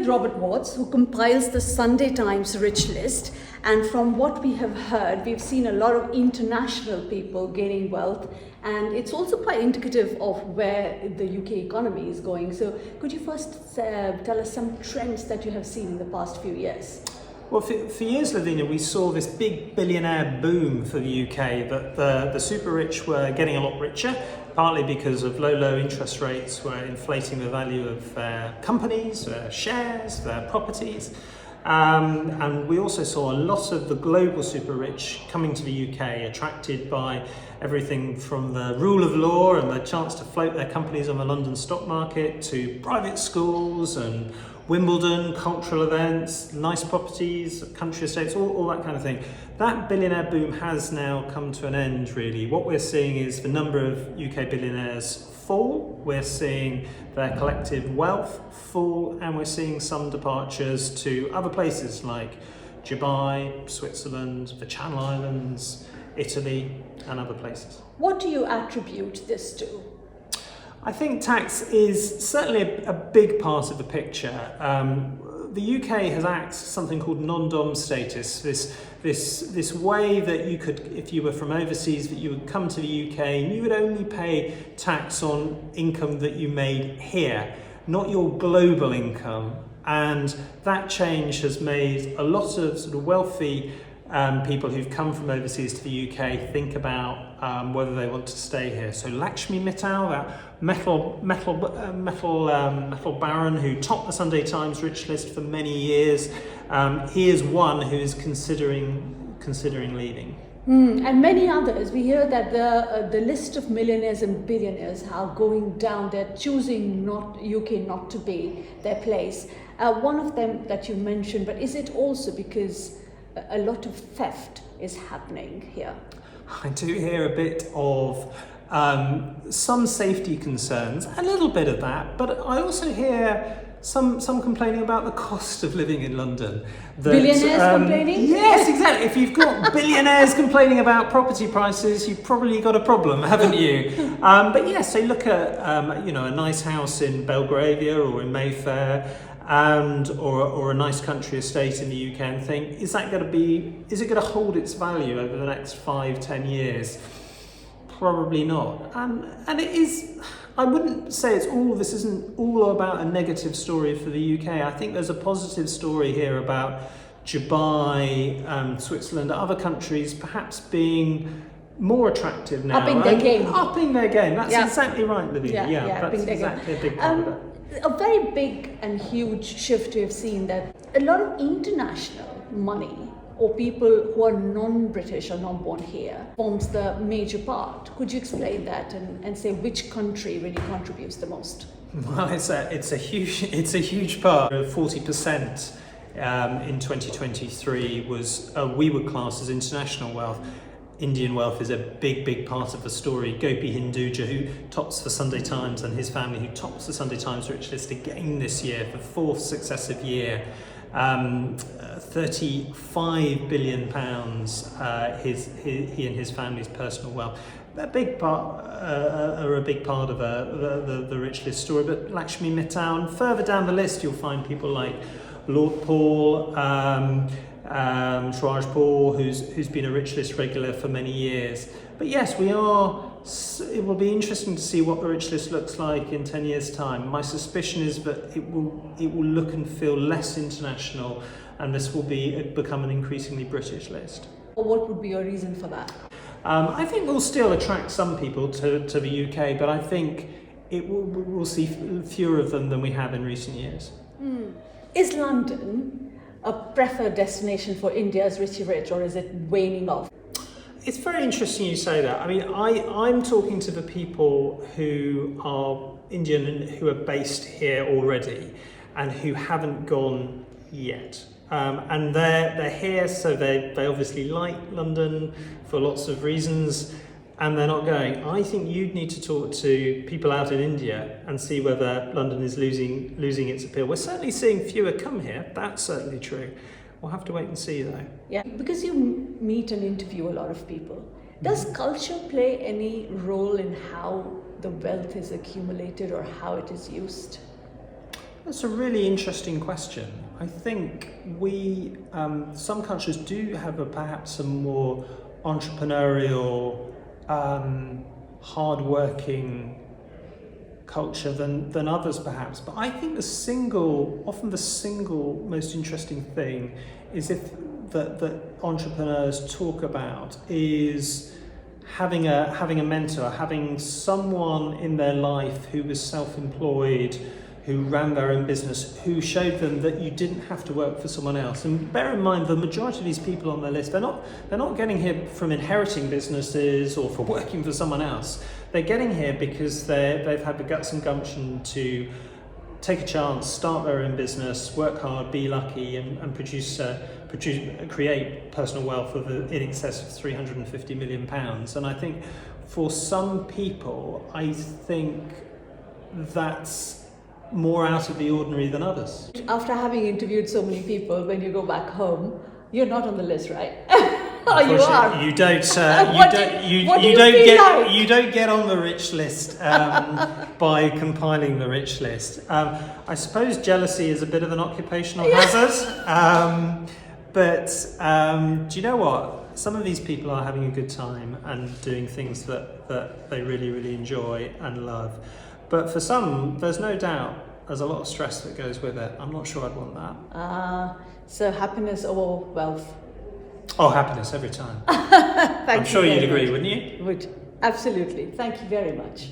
with Robert Watts, who compiles the Sunday Times Rich List. And from what we have heard, we've seen a lot of international people gaining wealth. And it's also quite indicative of where the UK economy is going. So could you first tell us some trends that you have seen in the past few years? Well, for years, Lavinia, we saw this big billionaire boom for the UK, that the super rich were getting a lot richer, partly because of low interest rates were inflating the value of their companies, their shares, their properties. And we also saw a lot of the global super rich coming to the UK, attracted by everything from the rule of law and the chance to float their companies on the London stock market to private schools and Wimbledon, cultural events, nice properties, country estates, all that kind of thing. That billionaire boom has now come to an end, really. What we're seeing is the number of UK billionaires fall, we're seeing their collective wealth fall, and we're seeing some departures to other places like Dubai, Switzerland, the Channel Islands, Italy, and other places. What do you attribute this to? I think tax is certainly a big part of the picture. The UK has axed something called non-dom status, this way that you could, if you were from overseas, that you would come to the UK and you would only pay tax on income that you made here, not your global income. And that change has made a lot of sort of wealthy people who've come from overseas to the UK think about whether they want to stay here. So Lakshmi Mittal, that metal baron who topped the Sunday Times Rich List for many years, he is one who is considering leaving. And many others. We hear that the list of millionaires and billionaires are going down. They're choosing UK not to be their place. One of them that you mentioned, but is it also because a lot of theft is happening here? I do hear a bit of some safety concerns, a little bit of that, but I also hear some complaining about the cost of living in London. Billionaires complaining? Yes, exactly. If you've got billionaires complaining about property prices, you've probably got a problem, haven't you? But yes, they look at a nice house in Belgravia or in Mayfair, or a nice country estate in the UK, and think, is it going to hold its value over the next 5-10 years? Probably not. And it is, I wouldn't say this isn't all about a negative story for the UK. I think there's a positive story here about Dubai, Switzerland, other countries perhaps being more attractive now. Upping their game. Upping their game. That's exactly right, Lavinia. Yeah, that's exactly a big part of it. A very big and huge shift we have seen, that a lot of international money or people who are non-British or non-born here forms the major part. Could you explain that and say which country really contributes the most? Well, it's a huge part. 40% in 2023 was we would class as international wealth. Indian wealth is a big part of the story. Gopi Hinduja, who tops the Sunday Times, and his family, who tops the Sunday Times Rich List again this year for fourth successive year. 35 billion pounds. He and his family's personal wealth. A big part of the Rich List story. But Lakshmi Mittal, and further down the list, you'll find people like Lord Paul. Shraj Paul, who's been a Rich List regular for many years. But yes, it will be interesting to see what the Rich List looks like in 10 years' time. My suspicion is that it will look and feel less international, and this will become an increasingly British list. What would be your reason for that? I think we'll still attract some people to the UK, but I think we'll see fewer of them than we have in recent years. Is London a preferred destination for India's richy rich, or is it waning off? It's very interesting you say that. I mean, I'm talking to the people who are Indian and who are based here already and who haven't gone yet. And they're here, so they obviously like London for lots of reasons, and they're not going. I think you'd need to talk to people out in India and see whether London is losing its appeal. We're certainly seeing fewer come here. That's certainly true. We'll have to wait and see, though. Yeah, because you meet and interview a lot of people. Does culture play any role in how the wealth is accumulated or how it is used? That's a really interesting question. I think some countries do have perhaps a more entrepreneurial, hard-working culture than others perhaps. But I think often the single most interesting thing is that entrepreneurs talk about is having a mentor, having someone in their life who was self-employed, who ran their own business, who showed them that you didn't have to work for someone else. And bear in mind, the majority of these people on their list, they're not getting here from inheriting businesses or for working for someone else. They're getting here because they've had the guts and gumption to take a chance, start their own business, work hard, be lucky, and create personal wealth of in excess of £350 million. And I think for some people, I think that's more out of the ordinary than others. After having interviewed so many people, when you go back home, you're not on the list, right? Oh, you are. You don't. You don't get on the rich list by compiling the rich list. I suppose jealousy is a bit of an occupational hazard. But do you know what? Some of these people are having a good time and doing things that they really, really enjoy and love. But for some, there's no doubt there's a lot of stress that goes with it. I'm not sure I'd want that. So happiness over wealth? Oh, happiness every time. I'm sure you'd agree, wouldn't you? Would. Absolutely. Thank you very much.